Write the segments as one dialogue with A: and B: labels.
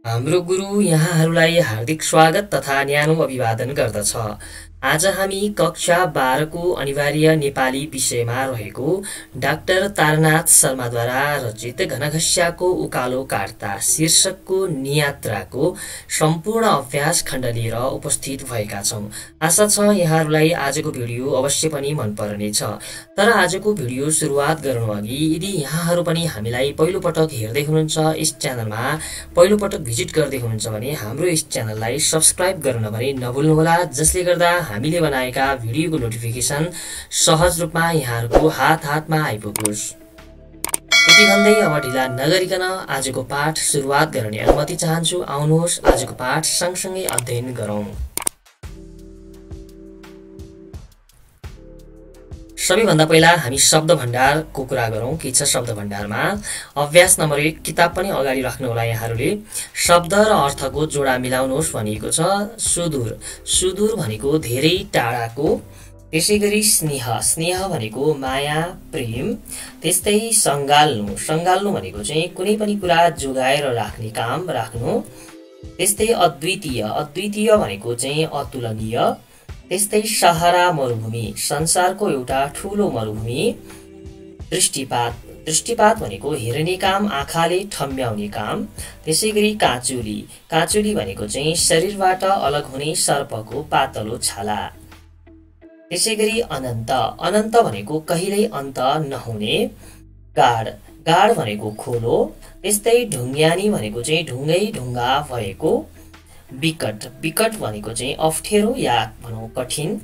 A: हाम्रो गुरु यहाँहरूलाई हार्दिक स्वागत तथा न्यानो अभिवादन गर्दछ। आज हामी कक्षा 12 को अनिवार्य नेपाली विषयमा रहेको डाक्टर तारनाथ शर्माद्वारा रचित घनघस्याको उकालो काट्दा शीर्षकको नियात्राको सम्पूर्ण अभ्यास खण्ड लिएर उपस्थित भएका छौं। आशा छ यहाँहरूलाई आजको भिडियो अवश्य पनि मन पर्नेछ। तर आजको भिडियो सुरुवात गर्नु अघि यदि यहाँहरू पनि हामीलाई पहिलो पटक हेर्दै हुनुहुन्छ, यस च्यानलमा पहिलो पटक भिजिट गर्दै हुनुहुन्छ भने हाम्रो यस च्यानललाई सब्स्क्राइब गर्न पनि नभुल्नुहोला, जसले गर्दा हामीले बनाएका भिडियोको नोटिफिकेसन सहज रूपमा यहाँहरूको हातमा आइपुगोस्। यति भन्दै अब ढिला नगरिकन आजको पाठ सुरुवात गर्ने अनुमति चाहन्छु। आउनुहोस् आजको पाठ सँगसँगै अध्ययन गरौँ। सबैभन्दा पहिला हामी शब्द भण्डारको कुरा गरौँ। के छ शब्द भण्डारमा? अभ्यास नम्बर 1 किताब पनि अगाडि राख्नु होला यहाँहरूले। शब्द र अर्थको जोडा मिलाउनुहोस् भनिएको छ। सुदूर, सुदूर भनेको धेरै टाढाको। त्यसैगरी स्नेह, स्नेह भनेको माया प्रेम। त्यस्तै सङ्गाल्नु, सङ्गाल्नु भनेको चाहिँ कुनै पनि कुरा जोगाएर राख्ने काम राख्नु। त्यस्तै अद्वितीय, अद्वितीय भनेको चाहिँ अतुलनीय। त्यस्तै सहारा, मरुभूमि, संसारको एउटा ठूलो मरुभूमि। दृष्टिपात, दृष्टिपात भनेको हेर्ने काम, आँखाले ठम्ब्याउने काम। त्यसैगरी काँचुली, काँचुली भनेको चाहिँ शरीरबाट अलग हुने सर्पको पातलो छाला। त्यसैगरी अनन्त, अनन्त भनेको कहिल्यै अन्त नहुने। गाड, गाड भनेको खोलो। त्यस्तै ढुङ्ग्यानी भनेको चाहिँ ढुङ्गै ढुङ्गा भएको। विकट, विकट भनेको चाहिँ अप्ठ्यारो या भनौँ कठिन।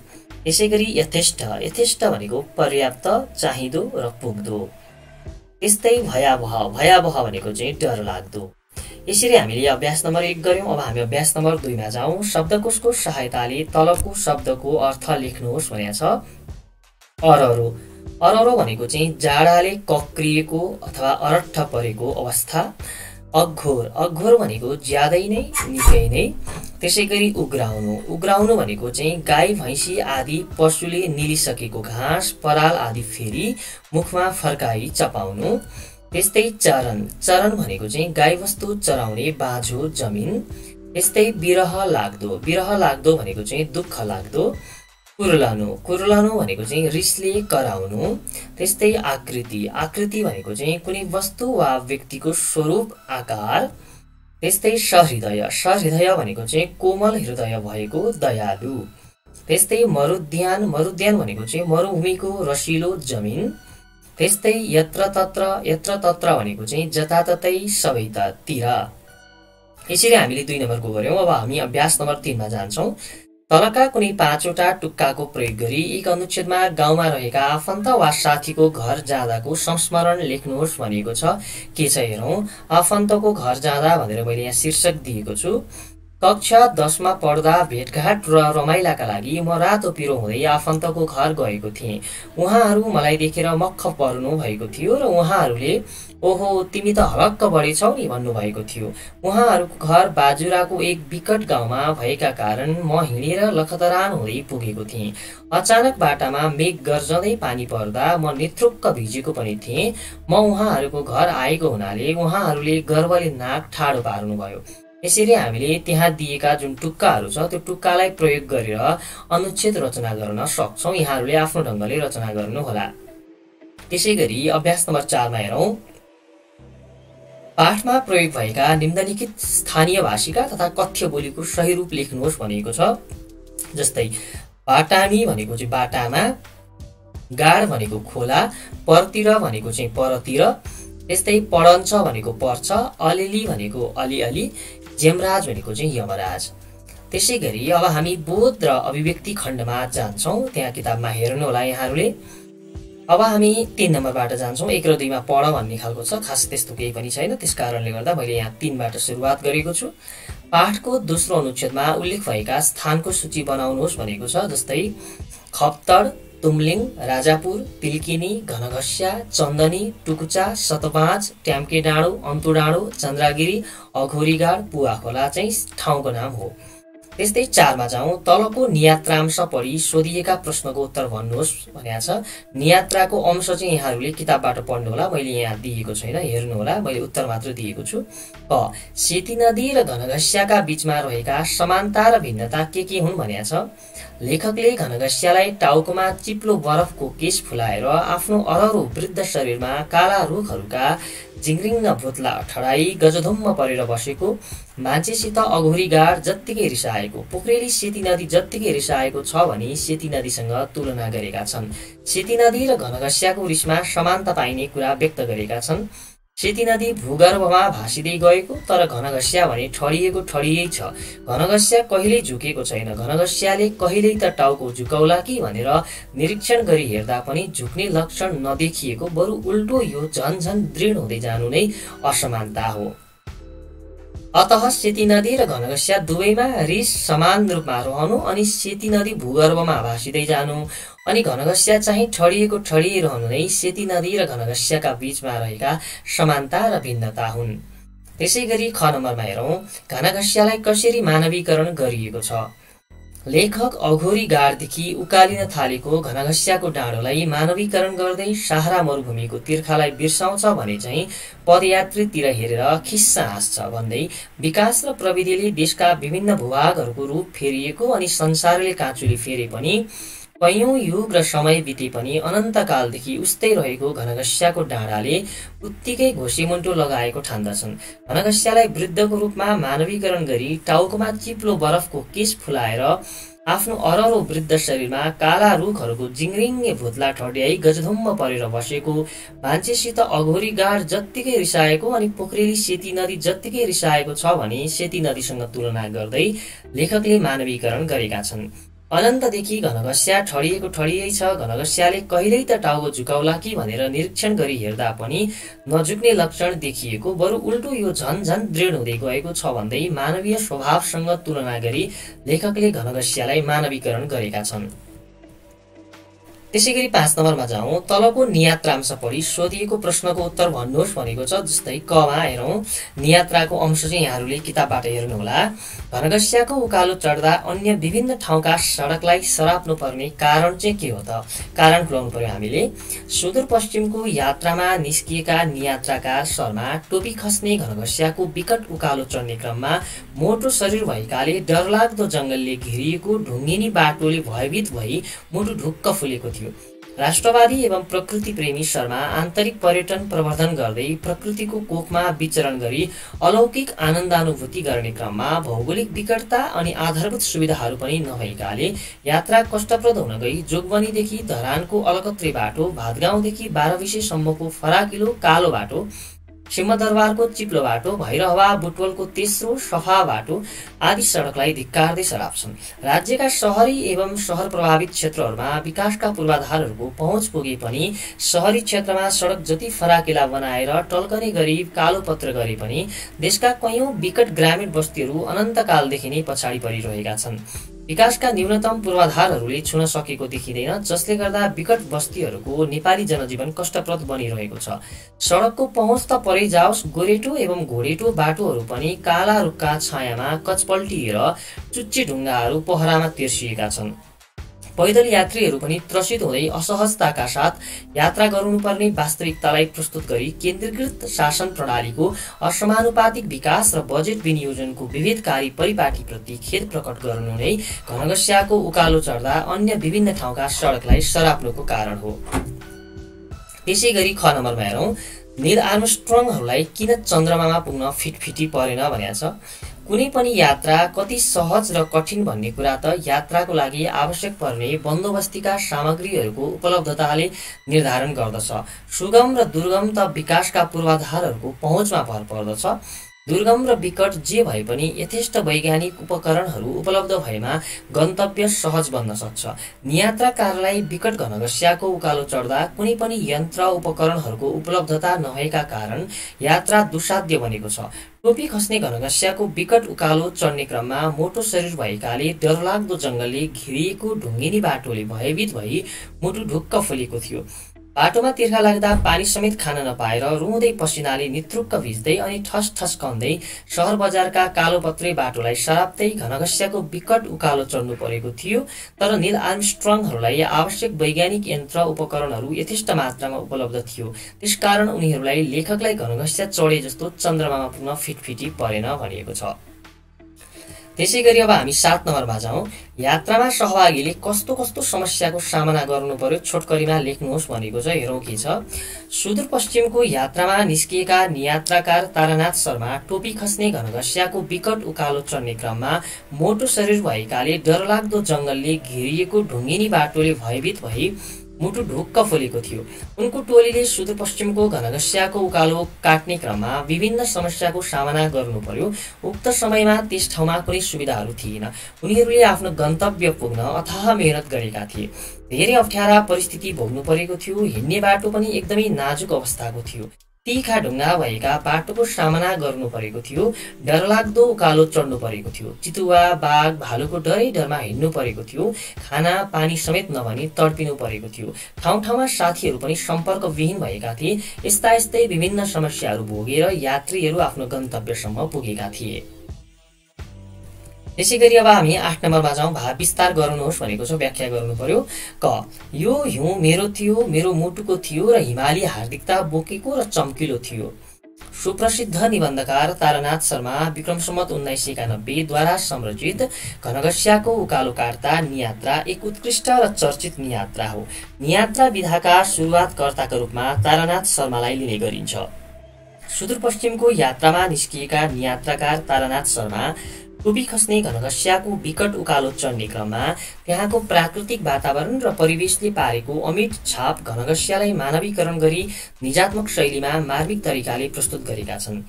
A: त्यसैगरी यथेष्ट, यथेष्ट भनेको पर्याप्त, चाहिँदो र पुग्दो। त्यस्तै भयावह, भयावह भनेको चाहिँ डरलाग्दो। यसरी हामीले अभ्यास नम्बर 1 गर्यौं। अब हामी अभ्यास नम्बर 2 मा जाउँ। शब्दकोशको सहायताले तलको शब्दको अर्थ लेख्नुहोस् भनेको छ। अररो, अररो भनेको चाहिँ जाडाले कक्रिएको अथवा अरट्ठ परेको अवस्था। अघोर, अघोर भनेको ज्यादै नै निकै नै। त्यसैगरी उग्राउनु, उग्राउनु भनेको चाहिँ गाई भैँसी आदि पशुले निलिसकेको घाँस पराल आदि फेरि मुखमा फर्काई चपाउनु। त्यस्तै चरण, चरण भनेको चाहिँ गाईवस्तु चराउने बाँझो जमिन। त्यस्तै विरह लाग्दो, विरह लाग्दो भनेको चाहिँ दुःख लाग्दो। कुर्लनु, कुर्लनु भनेको चाहिँ रिसले कराउनु। त्यस्तै आकृति, आकृति भनेको चाहिँ कुनै वस्तु वा व्यक्तिको स्वरूप आकार। त्यस्तै सहृदय, सहृदय भनेको चाहिँ कोमल हृदय भएको दयालु। त्यस्तै मरुद्यान, मरुद्यान भनेको चाहिँ मरुभूमिको रसिलो जमिन। त्यस्तै यत्र तत्र, यत्र तत्र भनेको चाहिँ जताततै सबैतिर। यसरी हामीले 2 नम्बरको गर्यौं। अब हामी अभ्यास नम्बर 3 मा जान्छौं। तलका कुनै 5 वटा टुक्काको प्रयोग गरी एक अनुच्छेदमा गाउँमा रहेका आफन्त वा साथीको घर जाँदाको संस्मरण लेख्नुहोस् भनिएको छ। के छ हेरौँ। आफन्तको घर जाँदा भनेर मैले यहाँ शीर्षक दिएको छु। कक्षा 10 मा पढ्दा भेटघाट र रमाइलाका लागि म रातो पिरो हुँदै आफन्तको घर गएको थिएँ। उहाँहरू मलाई देखेर मक्ख पर्नु भएको थियो र उहाँहरूले ओहो तिमी त हलक्क बढेछौ नि भन्नुभएको थियो। उहाँहरूको घर बाजुराको एक विकट गाउँमा भएका कारण म हिँडेर लखतरान हुँदै पुगेको थिएँ। अचानक बाटामा मेघ गर्जँदै पानी पर्दा म नेत्रुक्क भिजेको पनि थिएँ। म उहाँहरूको घर आएको हुनाले उहाँहरूले गर्वले नाक ठाडो पार्नुभयो। यसरी हामीले त्यहाँ दिएका जुन टुक्काहरू छ त्यो टुक्कालाई प्रयोग गरेर अनुच्छेद रचना गर्न सक्छौं। यहाँहरूले आफ्नो ढङ्गले रचना गर्नुहोला। त्यसैगरी अभ्यास नम्बर 4 मा हेरौँ। पाठमा प्रयोग भएका निम्नलिखित स्थानीय भाषिका तथा कथ्य बोलीको सही रूप लेख्नुहोस् भनिएको छ। जस्तै बाटामी भनेको चाहिँ बाटामा, गाड भनेको खोला, परतिर भनेको चाहिँ परतिर। त्यस्तै पढन्छ भनेको पर्छ, अलिअलि भनेको अलिअलि, यमराज भनेको चाहिँ यमराज। त्यसैगरी अब हामी बोध र अभिव्यक्ति खण्डमा जान्छौँ। त्यहाँ किताबमा हेर्नु होला यहाँहरूले। अब हामी 3 नम्बरबाट जान्छौँ। 1 र 2 मा पढ भन्ने खालको छ, खास त्यस्तो केही पनि छैन। त्यसकारणले गर्दा मैले यहाँ 3 बाट सुरुवात गरेको छु। पाठको दोस्रो अनुच्छेदमा उल्लेख भएका स्थानको सूची बनाउनुहोस् भनेको छ। जस्तै खप्तड, तुमलिङ, राजापुर, तिल्किनी, घनघस्या, चन्दनी, टुकुचा, सतपाँच, ट्याम्के डाँडो, अन्तु डाँडो, चन्द्रागिरी, अघोरीगाड, पुवाखोला चाहिँ ठाउँको नाम हो। त्यस्तै 4 मा जाउँ। तलको नियात्रांश पढी सोधिएका प्रश्नको उत्तर भन्नुहोस् भनेको छ। नियात्राको अंश चाहिँ यहाँहरूले किताबबाट पढ्नु होला, मैले यहाँ दिएको छैन, हेर्नु होला, मैले उत्तर मात्र दिएको छु। क सेती नदी र घनघस्याका बीचमा रहेका समानता र भिन्नता के हुन् भनेको छ। लेखकले घनघस्यालाई टाउकोमा चिप्लो बरफको केश फुलाएर आफ्नो अररो वृद्ध शरीरमा काला रुखहरूका जिङ्रिङ्ग भुत्ला ठडाई गजधुम्म परेर बसेको, मान्छेसित अघोरीगाड जत्तिकै रिसाएको, पोखरेली सेती नदी जत्तिकै रिसाएको छ भनी सेती नदीसँग तुलना गरेका छन्। सेती नदी र घनघस्याको रिसमा समानता पाइने कुरा व्यक्त गरेका छन्। सेती नदी भूगर्भमा भासिँदै गएको, तर घनघस्या भने ठडिएको ठडियै छ। घनघस्या कहिल्यै झुकेको छैन। घनघस्याले कहिल्यै त टाउको झुकाउला कि भनेर निरीक्षण गरी हेर्दा पनि झुक्ने लक्षण नदेखिएको, बरु उल्टो यो झन दृढ हुँदै जानु नै असमानता हो। अतः सेती नदी र घनघस्या दुवैमा रिस समान रूपमा रहनु, अनि सेती नदी भूगर्भमा भासिँदै जानु, अनि घनघस्या चाहिँ ठडिएको ठडिरहनु नै सेती नदी र घनघस्याका बीचमा रहेका समानता र भिन्नता हुन्। त्यसै गरी ख नम्बरमा हेरौँ। घनघस्यालाई कसरी मानवीकरण गरिएको छ। लेखक अघोरी गाडदेखि उकालिन थालेको घनघस्याको डाँडोलाई मानवीकरण गर्दै सहारा मरुभूमिको तिर्खालाई बिर्साउँछ भने चाहिँ पदयात्रीतिर हेरेर खिस्सा हाँस्छ भन्दै विकास र प्रविधिले देशका विभिन्न भूभागहरूको रूप फेरिएको अनि संसारले काँचुली फेरे पनि कैयौं युग र समय बिते पनि अनन्तकालदेखि उस्तै रहेको घनघस्याको डाँडाले उत्तिकै घोसीमुन्टो लगाएको ठान्दछन्। घनघस्यालाई वृद्धको रूपमा मानवीकरण गरी टाउकोमा चिप्लो बरफको केश फुलाएर आफ्नो अररो वृद्ध शरीरमा काला रुखहरूको जिङ्रिङ्गे भुत्ला ठड्याई गजधुम्म परेर बसेको, मान्छेसित अघोरी गाड जत्तिकै रिसाएको अनि पोखरेली सेती नदी जत्तिकै रिसाएको छ भने सेती नदीसँग तुलना गर्दै लेखकले मानवीकरण गरेका छन्। अनन्तदेखि घनघस्या ठडिएको ठडियै छ। घनघस्याले कहिल्यै त टाउको झुकाउला कि भनेर निरीक्षण गरी हेर्दा पनि नझुक्ने लक्षण देखिएको, बरु उल्टो यो झन दृढ हुँदै गएको छ भन्दै मानवीय स्वभावसँग तुलना गरी लेखकले घनघस्यालाई मानवीकरण गरेका छन्। त्यसै गरी 5 नम्बरमा जाउँ। तलको नियात्रांश पढी सोधिएको प्रश्नको उत्तर भन्नुहोस् भनेको छ। जस्तै कमा हेरौँ। नियात्राको अंश चाहिँ यहाँहरूले किताबबाट हेर्नुहोला। घनघस्याको उकालो चढ्दा अन्य विभिन्न ठाउँका सडकलाई सराप्नु पर्ने कारण चाहिँ के हो त? कारण खुलाउनु पर्यो हामीले। सुदूरपश्चिमको यात्रामा निस्किएका नियात्राकार शर्मा टोपी खस्ने घनघस्याको विकट उकालो चढ्ने क्रममा मोटो शरीर भएकाले डरलाग्दो जङ्गलले घेरिएको ढुङ्गेनी बाटोले भयभीत भई मुटु ढुक्क फुलेको थियो। राष्ट्रवादी एवं प्रकृति प्रेमी शर्मा आन्तरिक पर्यटन प्रवर्धन गर्दै प्रकृतिको कोखमा विचरण गरी अलौकिक आनन्दानुभूति गर्ने क्रममा भौगोलिक विकटता अनि आधारभूत सुविधाहरू पनि नभएकाले यात्रा कष्टप्रद हुन गई जोगबनीदेखि धरानको अलकत्रे बाटो, भातगाउँदेखि 12 विषयसम्मको फराकिलो कालो बाटो, सिंहदरबारको चिप्लो बाटो, भैरहवा बुटवलको तेस्रो सफा बाटो आदि सडकलाई धिक्कार्दै सराप्छन्। राज्यका शहरी एवं शहर प्रभावित क्षेत्रहरूमा विकासका पूर्वाधारहरूको पहुँच पुगे पनि शहरी क्षेत्रमा सडक जति फराकिला बनाएर टल्कने गरी कालोपत्र गरे पनि देशका कैयौं विकट ग्रामीण बस्तीहरू अनन्तकालदेखि नै पछाडि परिरहेका छन्। विकासका न्यूनतम पूर्वाधारहरूले छुन सकेको देखिँदैन, जसले गर्दा विकट बस्तीहरूको नेपाली जनजीवन कष्टप्रद बनिरहेको छ। सडकको पहुँच त परै जाओस्, गोरेटो एवं घोडेटो बाटोहरू पनि काला रुखका छायामा कचपल्टिएर चुच्चे ढुङ्गाहरू पहरामा तिर्सिएका छन्। पैदल यात्रीहरू पनि त्रसित हुँदै असहजताका साथ यात्रा गर्नुपर्ने वास्तविकतालाई प्रस्तुत गरी केन्द्रीकृत शासन प्रणालीको असमानुपातिक विकास र बजेट विनियोजनको विभेदकारी परिपाटीप्रति खेद प्रकट गर्नु नै घनघस्याको उकालो चढ्दा अन्य विभिन्न ठाउँका सडकलाई सराप्नुको कारण हो। त्यसै गरी ख नम्बरमा हेरौँ। नील आर्मस्ट्रङहरूलाई किन चन्द्रमामा पुग्न फिटफिटी परेन भनेको छ। कुनै पनि यात्रा कति सहज र कठिन भन्ने कुरा त यात्राको लागि आवश्यक पर्ने बन्दोबस्तीका सामग्रीहरूको उपलब्धताले निर्धारण गर्दछ। सुगम र दुर्गम त विकासका पूर्वाधारहरूको पहुँचमा भर पर्दछ। दुर्गम र विकट जे भए पनि यथेष्ट वैज्ञानिक उपकरणहरू उपलब्ध भएमा गन्तव्य सहज बन्न सक्छ। नियात्राकारलाई विकट घनघस्याको उकालो चढ्दा कुनै पनि यन्त्र उपकरणहरूको उपलब्धता नभएका कारण यात्रा दुस्साध्य बनेको छ। टोपी खस्ने घनघस्याको विकट उकालो चढ्ने क्रममा मोटो शरीर भएकाले डरलाग्दो जङ्गलले घेरिएको ढुङ्गेनी बाटोले भयभीत भई मुटु ढुक्क फुलेको थियो। बाटोमा तिर्खा लाग्दा पानी समेत खान नपाएर रुँदै पसिनाले नित्रुक्क भिज्दै अनि ठस ठस्काउँदै सहर बजारका कालोपत्रे बाटोलाई सराप्दै घनघस्याको विकट उकालो चढ्नु परेको थियो। तर नील आर्मस्ट्रङहरूलाई आवश्यक वैज्ञानिक यन्त्र उपकरणहरू यथेष्ट मात्रामा उपलब्ध थियो। त्यसकारण उनीहरूलाई लेखकलाई घनघस्या चढे जस्तो चन्द्रमामा पुग्न फिटफिटी परेन भनिएको छ। त्यसै गरी अब हामी 7 नम्बरमा जाउँ। यात्रामा सहभागीले कस्तो कस्तो समस्याको सामना गर्नु पर्यो छोटकरीमा लेख्नुहोस् भनेको छ। हेरौँ के छ। सुदूरपश्चिमको यात्रामा निस्किएका नियात्राकार तारानाथ शर्मा टोपी खस्ने घनघस्याको विकट उकालो चढ्ने क्रममा मोटो शरीर भएकाले डरलाग्दो जङ्गलले घेरिएको ढुङ्गिनी बाटोले भयभीत भई मुटु ढुक्क फुलेको थियो। उनको टोलीले सुदूरपश्चिमको घनघस्याको उकालो काट्ने क्रममा विभिन्न समस्याको सामना गर्नु पर्यो। उक्त समयमा त्यस ठाउँमा कुनै सुविधाहरू थिएन। उनीहरूले आफ्नो गन्तव्य पुग्न अथाह मेहनत गरेका थिए। धेरै अप्ठ्यारा परिस्थिति भोग्नु परेको थियो। हिँड्ने बाटो पनि एकदमै नाजुक अवस्थाको थियो। तीखा ढुङ्गा भएका बाटोको सामना गर्नु परेको थियो। डरलाग्दो उकालो चढ्नु परेको थियो। चितुवा बाघ भालुको डरै डरमा हिँड्नु परेको थियो। खाना पानी समेत नभनी तडपिनु परेको थियो। ठाउँ ठाउँमा साथीहरू पनि सम्पर्कविहीन भएका थिए। यस्तै विभिन्न समस्याहरू भोगेर यात्रीहरू आफ्नो गन्तव्यसम्म पुगेका थिए। त्यसै गरी अब हामी 8 नम्बरमा जाउँ। भाव विस्तार गर्नुहोस् भनेको छ। व्याख्या गर्नु पर्यो। क यो हिउँ मेरो थियो, मेरो मुटुको थियो र हिमाली हार्दिकता बोकेको र चम्किलो थियो। सुप्रसिद्ध निबन्धकार तारानाथ शर्मा विक्रम सम्वत 1991 द्वारा संरचित घनघस्याको उकालो काट्दा नियात्रा एक उत्कृष्ट र चर्चित नियात्रा हो। नियात्रा विधाका सुरुवातकर्ताका रूपमा तारानाथ शर्मालाई लिने गरिन्छ। सुदूरपश्चिमको यात्रामा निस्किएका नियात्राकार तारानाथ शर्मा टोपी खस्ने घनघस्याको विकट उकालो चढ्ने क्रममा त्यहाँको प्राकृतिक वातावरण र परिवेशले पारेको अमिट छाप घनघस्यालाई मानवीकरण गरी निजात्मक शैलीमा मार्मिक तरिकाले प्रस्तुत गरेका छन्।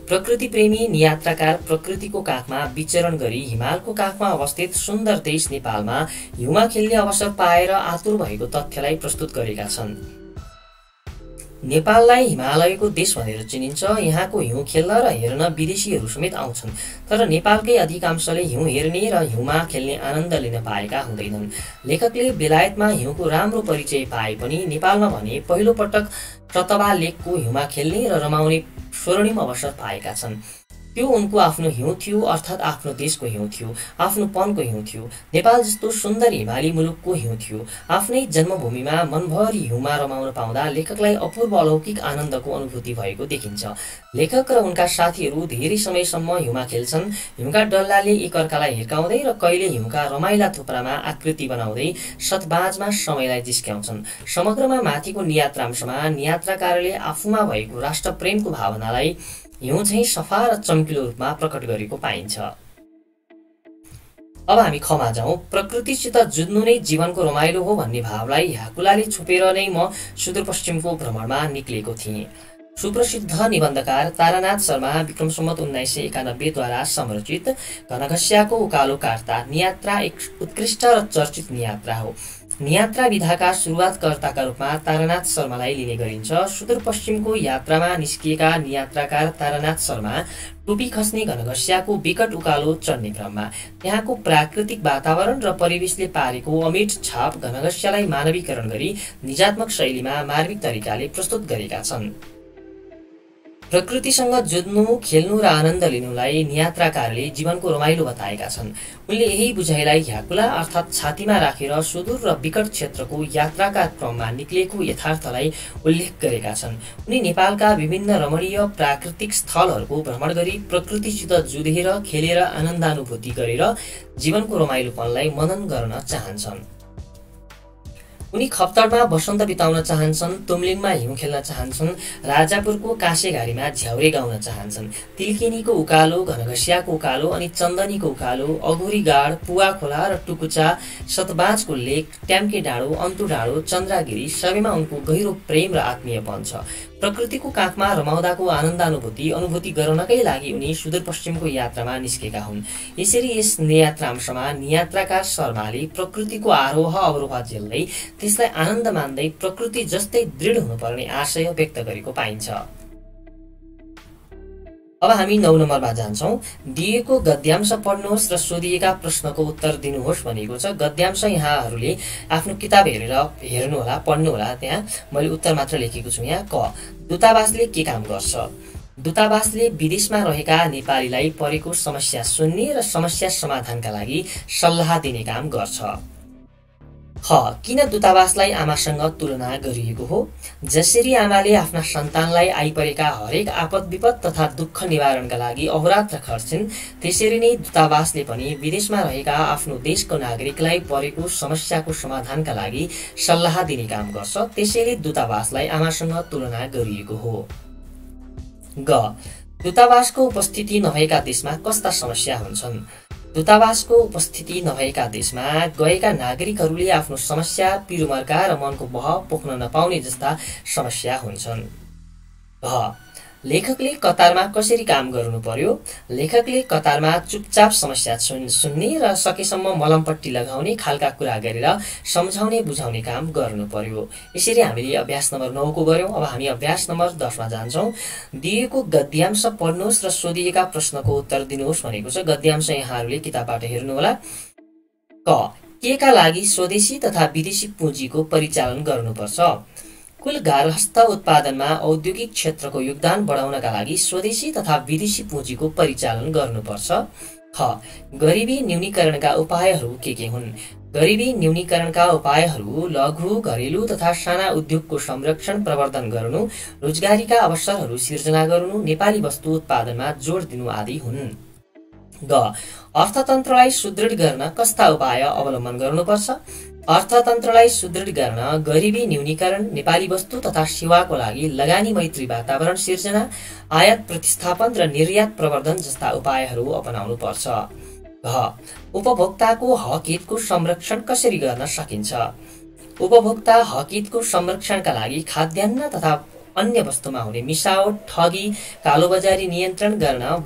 A: प्रकृति प्रेमी नियात्राकार प्रकृतिको काखमा विचरण गरी हिमालको काखमा अवस्थित सुन्दर देश नेपालमा हिउँमा खेल्ने अवसर पाएर आतुर भएको तथ्यलाई प्रस्तुत गरेका छन्। नेपाललाई हिमालयको देश भनेर चिनिन्छ। यहाँको हिउँ खेल्न र हेर्न विदेशीहरू समेत आउँछन्। तर नेपालकै अधिकांशले हिउँ हेर्ने र हिउँमा खेल्ने आनन्द लिन पाएका हुँदैनन्। लेखकले बेलायतमा हिउँको राम्रो परिचय पाए पनि नेपालमा भने पहिलो पटक रतबा लेकको हिउँमा खेल्ने र रमाउने स्वर्णिम अवसर पाएका छन्। त्यो उनको आफ्नो हिउँ थियो, अर्थात् आफ्नो देशको हिउँ थियो, आफ्नोपनको हिउँ थियो। नेपाल जस्तो सुन्दर हिमाली मुलुकको हिउँ थियो। आफ्नै जन्मभूमिमा मनभरि हिउँमा रमाउन पाउँदा लेखकलाई अपूर्व अलौकिक आनन्दको अनुभूति भएको देखिन्छ। लेखक र उनका साथीहरू धेरै समयसम्म हिउँमा खेल्छन्। हिउँका डल्लाले एकअर्कालाई हिर्काउँदै र कहिले हिउँका रमाइला थुप्रामा आकृति बनाउँदै सतबाजमा समयलाई जिस्क्याउँछन्। समग्रमा माथिको नियात्रांशमा नियात्राकारले आफूमा भएको राष्ट्रप्रेमको भावनालाई हिउँ चाहिँ सफा र चम्किलो रूपमा प्रकट गरेको पाइन्छ। अब हामी खमा जाउँ। प्रकृतिसित जुझ्नु नै जीवनको रमाइलो हो भन्ने भावलाई ह्याकुलाले छोपेर नै म सुदूरपश्चिमको भ्रमणमा निक्लेको थिएँ। सुप्रसिद्ध निबन्धकार तारानाथ शर्मा विक्रम सम्वत 1991 द्वारा संरचित घनघस्याको उकालो काट्दा नियात्रा एक उत्कृष्ट र चर्चित नियात्रा हो। नियात्रा विधाका सुरुवातकर्ताका रूपमा तारानाथ शर्मालाई लिने गरिन्छ। सुदूरपश्चिमको यात्रामा निस्किएका नियात्राकार तारानाथ शर्मा टोपी खस्ने घनघस्याको विकट उकालो चढ्ने क्रममा त्यहाँको प्राकृतिक वातावरण र परिवेशले पारेको अमिट छाप घनघस्यालाई मानवीकरण गरी निजात्मक शैलीमा मार्मिक तरिकाले प्रस्तुत गरेका छन्। प्रकृतिसँग जुझ्नु, खेल्नु र आनन्द लिनुलाई नियात्राकारले जीवनको रमाइलो बताएका छन्। उनले यही बुझाइलाई ह्याकुला अर्थात् छातीमा राखेर सुदूर र विकट क्षेत्रको यात्राका क्रममा निक्लेको यथार्थलाई उल्लेख गरेका छन्। उनी नेपालका विभिन्न रमणीय प्राकृतिक स्थलहरूको भ्रमण गरी प्रकृतिसित जुधेर खेलेर आनन्दानुभूति गरेर जीवनको रमाइलोपनलाई मनन गर्न चाहन्छन्। उनी खप्तडमा वसन्त बिताउन चाहन्छन्, तुमलिङमा हिउँ खेल्न चाहन्छन्, राजापुरको काँसेघारीमा झ्याउरे गाउन चाहन्छन्। तिल्किनीको उकालो, घनघस्याको उकालो अनि चन्दनीको उकालो, अघोरी गाड, पुवा खोला र टुकुचा, सतबाजको लेक, ट्याम्के डाँडो, अन्तु डाँडो, चन्द्रागिरी सबैमा उनको गहिरो प्रेम र आत्मीयपन छ। प्रकृतिको काखमा रमाउँदाको अनुभूति गराउनकै लागि उनी सुदूरपश्चिमको यात्रामा निस्केका हुन्। यसरी यस नियात्रांशमा नियात्राकार शर्माले प्रकृतिको आरोह अवरोह झेल्दै त्यसलाई आनन्द मान्दै प्रकृति जस्तै दृढ हुनुपर्ने आशय व्यक्त गरेको पाइन्छ। अब हामी 9 नम्बरमा जान्छौँ। दिएको गद्यांश पढ्नुहोस् र सोधिएका प्रश्नको उत्तर दिनुहोस् भनेको छ। गद्यांश यहाँहरूले आफ्नो किताब हेरेर हेर्नुहोला, पढ्नुहोला। त्यहाँ मैले उत्तर मात्र लेखेको छु। यहाँ क, दूतावासले के काम गर्छ? दूतावासले विदेशमा रहेका नेपालीलाई परेको समस्या सुन्ने र समस्या समाधानका लागि सल्लाह दिने काम गर्छ। ख, किन दूतावासलाई आमासँग तुलना गरिएको हो? जसरी आमाले आफ्ना सन्तानलाई आइपरेका हरेक आपद विपद तथा दुःख निवारणका लागि अहोरात्र खट्छिन्, त्यसरी नै दूतावासले पनि विदेशमा रहेका आफ्नो देशको नागरिकलाई परेको समस्याको समाधानका लागि सल्लाह दिने काम गर्छ। त्यसैले दूतावासलाई आमासँग तुलना गरिएको हो। ग, दूतावासको उपस्थिति नभएका देशमा कस्ता समस्या हुन्छन्? दूतावासको उपस्थिति नभएका देशमा गएका नागरिकहरूले आफ्नो समस्या, पिरोमर्का र मनको बह पोख्न नपाउने जस्ता समस्या हुन्छन्। घ, लेखकले कतारमा कसरी काम गर्नु पर्यो? लेखकले कतारमा चुपचाप समस्या सुन्ने र सकेसम्म मलमपट्टी लगाउने खालका कुरा गरेर सम्झाउने बुझाउने काम गर्नु पर्यो। यसरी हामीले अभ्यास नम्बर 9 को गर्यौं। अब हामी अभ्यास नम्बर 10 मा जान्छौँ। दिएको गद्यांश पढ्नुहोस् र सोधिएका प्रश्नको उत्तर दिनुहोस् भनेको छ। गद्यांश यहाँहरूले किताबबाट हेर्नुहोला। क, के का लागि स्वदेशी तथा विदेशी पुँजीको परिचालन गर्नुपर्छ? कुल गार्हस्थ उत्पादनमा औद्योगिक क्षेत्रको योगदान बढाउनका लागि स्वदेशी तथा विदेशी पुँजीको परिचालन गर्नुपर्छ। ख, गरिबी न्यूनीकरणका उपायहरू के हुन्? गरिबी न्यूनीकरणका उपायहरू लघु, घरेलु तथा साना उद्योगको संरक्षण प्रवर्धन गर्नु, रोजगारीका अवसरहरू सिर्जना गर्नु, नेपाली वस्तु उत्पादनमा जोड दिनु आदि हुन्। ग, अर्थतन्त्रलाई सुदृढ गर्न कस्ता उपाय अवलम्बन गर्नुपर्छ? अर्थतन्त्रलाई सुदृढ गर्न गरिबी न्यूनीकरण, नेपाली वस्तु तथा सेवाको लागि लगानी मैत्री वातावरण सिर्जना, आयात प्रतिस्थापन र निर्यात प्रवर्धन जस्ता उपायहरू अपनाउनु पर्छ। घ, उपभोक्ताको हक हितको संरक्षण कसरी गर्न सकिन्छ? उपभोक्ता हक हितको संरक्षणका लागि खाद्यान्न तथा अन्य वस्तुमा हुने मिसावट, ठगी, कालोबजारी नियन्त्रण गर्न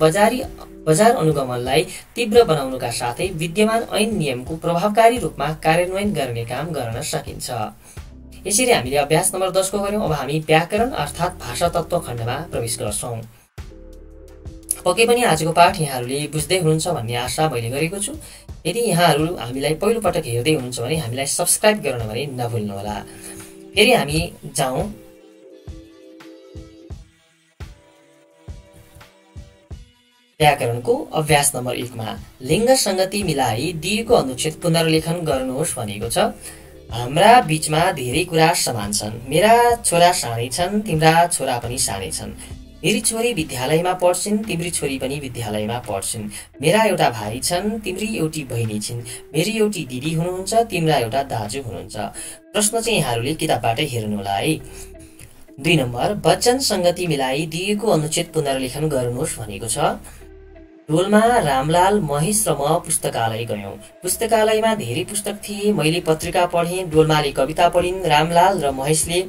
A: बजार अनुगमनलाई तीव्र बनाउनुका साथै विद्यमान ऐन नियमको प्रभावकारी रूपमा कार्यान्वयन गर्ने काम गर्न सकिन्छ। यसरी हामीले अभ्यास नम्बर 10 को गर्यौं। अब हामी व्याकरण अर्थात् भाषा तत्व खण्डमा प्रवेश गर्छौं। पक्कै पनि आजको पाठ यहाँहरूले बुझ्दै हुनुहुन्छ भन्ने आशा मैले गरेको छु। यदि यहाँहरू हामीलाई पहिलो पटक हेर्दै हुनुहुन्छ भने हामीलाई सब्स्क्राइब गर्न भने नभुल्नुहोला। फेरि हामी जाउँ व्याकरणको अभ्यास नम्बर 1 मा। लिङ्ग संगति मिलाई दिएको अनुच्छेद पुनर्लेखन गर्नुहोस् भनेको छ। हाम्रा बीचमा धेरै कुरा समान छन्। मेरा छोरा सानै छन्, तिम्रा छोरा पनि सानै छन्। मेरी छोरी विद्यालयमा पढ्छिन्, तिम्री छोरी पनि विद्यालयमा पढ्छिन्। मेरा एउटा भाइ छन्, तिम्री एउटी बहिनी छिन्। मेरी एउटी दिदी हुनुहुन्छ, तिम्रा एउटा दाजु हुनुहुन्छ। प्रश्न चाहिँ यहाँहरूले किताबबाट हेर्नुहोला है। 2 नम्बर, वचन संगति मिलाई दिएको अनुच्छेद पुनर्लेखन गर्नुहोस् भनेको छ। डोलमा रामलाल, महेश र म पुस्तकालय गयौं। पुस्तकालयमा धेरै पुस्तक थिए। मैले पत्रिका पढेँ, डोलमाले कविता पढिन्, रामलाल र महेशले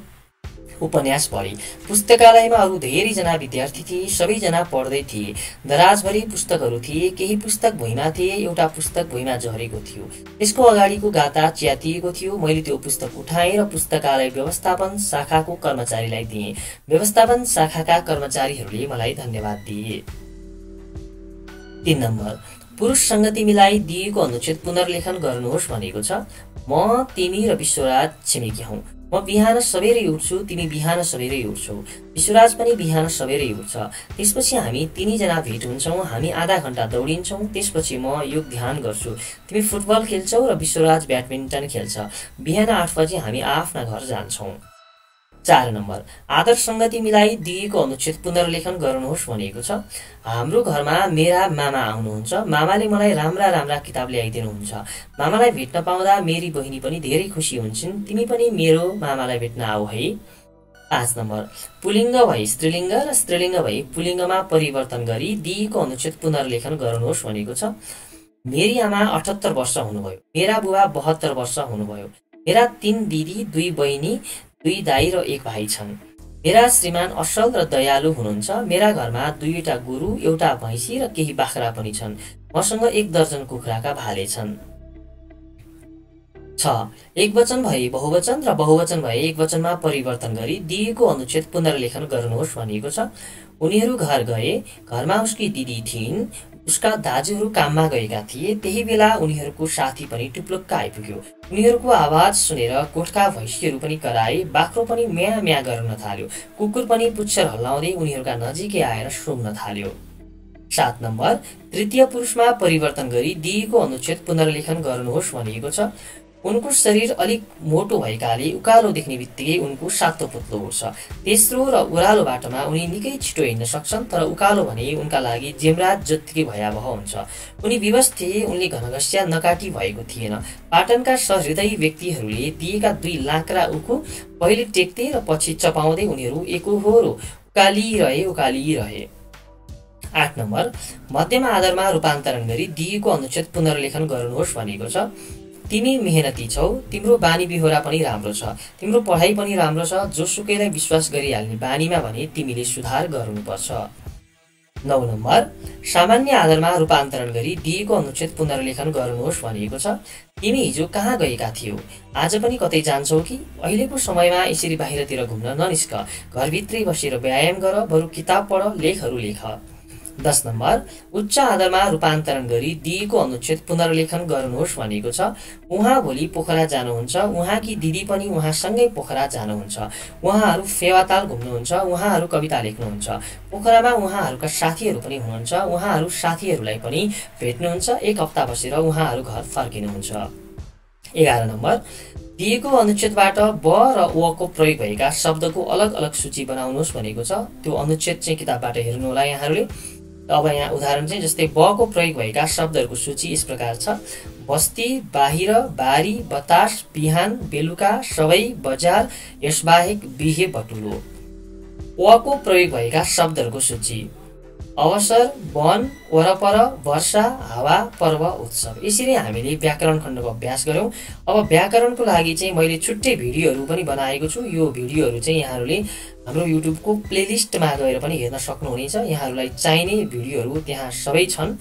A: उपन्यास पढे। पुस्तकालयमा अरू धेरैजना विद्यार्थी थिए, सबैजना पढ्दै थिए। दराजभरि पुस्तकहरू थिए। केही पुस्तक भुइँमा थिए, एउटा पुस्तक भुइँमा झरेको थियो। त्यसको अगाडिको गाता च्यातिएको थियो। मैले त्यो पुस्तक उठाएँ र पुस्तकालय व्यवस्थापन शाखाको कर्मचारीलाई दिएँ। व्यवस्थापन शाखाका कर्मचारीहरूले मलाई धन्यवाद दिए। 3 नम्बर, पुरुष संगति मिलाई दिएको अनुच्छेद पुनर्लेखन गर्नुहोस् भनेको छ। म, तिमी र विश्वराज छिमेकी हौ। म बिहान सबेरै उठ्छु, तिमी बिहान सबेरै उठ्छौ। विश्वराज पनि बिहान सबेरै उठ्छ। त्यसपछि हामी तिनैजना भेट हुन्छौँ। हामी आधा घण्टा दौडिन्छौँ। त्यसपछि म योग ध्यान गर्छु। तिमी फुटबल खेल्छौ र विश्वराज ब्याडमिन्टन खेल्छ। बिहान 8 बजे हामी आफ्ना घर जान्छौँ। 4 नम्बर, आदर संगति मिलाई दिएको अनुच्छेद पुनर्लेखन गर्नुहोस् भनेको छ। हाम्रो घरमा मेरा मामा आउनुहुन्छ। मामाले मलाई राम्रा राम्रा किताब ल्याइदिनुहुन्छ। मामालाई भेट्न पाउँदा मेरी बहिनी पनि धेरै खुसी हुन्छन्। तिमी पनि मेरो मामालाई भेट्न आऊ है। 5 नम्बर, पुलिङ्ग भई स्त्रीलिङ्ग र स्त्रीलिङ्ग भई पुलिङ्गमा परिवर्तन गरी दिएको अनुच्छेद पुनर्लेखन गर्नुहोस् भनेको छ। मेरी आमा 78 वर्ष हुनुभयो। मेरा बुबा 72 वर्ष हुनुभयो। मेरा 3 दिदी, 2 बहिनी, 2 दाइ र 1 भाइ छन्। मेरा श्रीमान असल र दयालु हुनुहुन्छ। मेरा घरमा 2वटा गोरु, एउटा भैँसी र केही बाख्रा पनि छन्। मसँग 1 दर्जन कुखुराका भाले छन्। 6, एकवचन भई बहुवचन र बहुवचन भई एकवचनमा परिवर्तन गरी दिएको अनुच्छेद पुनर्लेखन गर्नुहोस् भनिएको छ। उनीहरू घर गए। घरमा उसकी दिदी थिइन्। उसका दाजुहरू काममा गएका थिए। त्यही बेला उनीहरूको साथी पनि टुप्लुक्क आइपुग्यो। उनीहरूको आवाज सुनेर गोठका भैँसीहरू पनि कराए। बाख्रो पनि म्या म्या गर्न थाल्यो। कुकुर पनि पुच्छर हल्लाउँदै उनीहरूका नजिकै आएर सुँघ्न थाल्यो। 7 नम्बर, तृतीय पुरुषमा परिवर्तन गरी दिएको अनुच्छेद पुनर्लेखन गर्नुहोस् भनिएको छ। उनको शरीर अलिक मोटो भएकाले उकालो देख्ने बित्तिकै उनको सातो पुत्लो उठ्छ। तेस्रो र ओह्रालो बाटोमा उनी निकै छिटो हिँड्न सक्छन्, तर उकालो भने उनका लागि जेमराज जत्तिकै भयावह हुन्छ। उनी विवश थिए। उनले घनघस्या नकाटी भएको थिएन। पाटनका सहृदयी व्यक्तिहरूले दिएका 2 लाँक्रा उखु पहिले टेक्थे र पछि चपाउँदै उनीहरू एकोहोरो उकालिरहे। 8 नम्बर, मध्यम आधारमा रूपान्तरण गरी दिएको अनुच्छेद पुनर्लेखन गर्नुहोस् भनिएको छ। तिमी मेहनती छौ। तिम्रो बानी बिहोरा पनि राम्रो छ। तिम्रो पढाइ पनि राम्रो छ। जोसुकैलाई विश्वास गरिहाल्ने बानीमा भने तिमीले सुधार गर्नुपर्छ। 9 नम्बर, सामान्य आधारमा रूपान्तरण गरी दिएको अनुच्छेद पुनर्लेखन गर्नुहोस् भनिएको छ। तिमी हिजो कहाँ गएका थियौ? आज पनि कतै जान्छौ कि? अहिलेको समयमा यसरी बाहिरतिर घुम्न ननिस्क। घरभित्रै बसेर व्यायाम गर, बरु किताब पढ, लेखहरू लेख। 10 नम्बर, उच्च आधारमा रूपान्तरण गरी दिएको अनुच्छेद पुनर्लेखन गर्नुहोस् भनिएको छ। उहाँ भोलि पोखरा जानुहुन्छ। उहाँकी दिदी पनि उहाँसँगै पोखरा जानुहुन्छ। उहाँहरू फेवाताल घुम्नुहुन्छ। उहाँहरू कविता लेख्नुहुन्छ। पोखरामा उहाँहरूका साथीहरू पनि हुनुहुन्छ। उहाँहरू साथीहरूलाई पनि भेट्नुहुन्छ। 1 हप्ता बसेर उहाँहरू घर फर्किनुहुन्छ। 11 नम्बर, दिएको अनुच्छेदबाट ब र व को प्रयोग भएका शब्दको अलग अलग सूची बनाउनुहोस् भनेको छ। त्यो अनुच्छेद चाहिँ किताबबाट हेर्नु होला यहाँहरूले। अब यहाँ उदाहरण चाहिँ जस्तै ब को प्रयोग भएका शब्दहरूको सूची यस प्रकार छ। बस्ती, बाहिर, बारी, बतास, बिहान, बेलुका, सबै, बजार, यसबाहेक, बिहे, बटुलो। व को प्रयोग भएका शब्दहरूको सूची: अवसर, वन, वरपर, वर्षा, हावा, पर्व, उत्सव। यसरी हामीले व्याकरण खण्डको अभ्यास गऱ्यौँ। अब व्याकरणको लागि चाहिँ मैले छुट्टै भिडियोहरू पनि बनाएको छु। यो भिडियोहरू चाहिँ यहाँहरूले हाम्रो युट्युबको प्लेलिस्टमा गएर पनि हेर्न सक्नुहुनेछ। यहाँहरूलाई चाहिने भिडियोहरू त्यहाँ सबै छन्।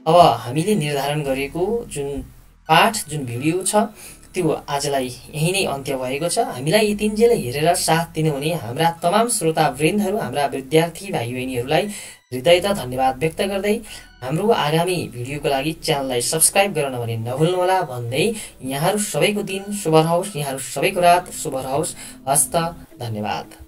A: अब हामीले निर्धारण गरेको जुन पाठ, जुन भिडियो छ, त्यो आजलाई यही नै अन्त्य भएको छ। हामीलाई यतिन्जेल हेरेर साथ दिनुहुने हाम्रा तमाम श्रोतावृन्दहरू, हाम्रा विद्यार्थी भाइ बहिनीहरूलाई हृदयतः धन्यवाद व्यक्त गर्दै हाम्रो आगामी भिडियोको लागि च्यानललाई सब्स्क्राइब गर्न भने नभुल्नुहोला भन्दै यहाँहरू सबैको दिन शुभ रहोस्, यहाँहरू सबैको रात शुभ रहोस्। हस्त, धन्यवाद।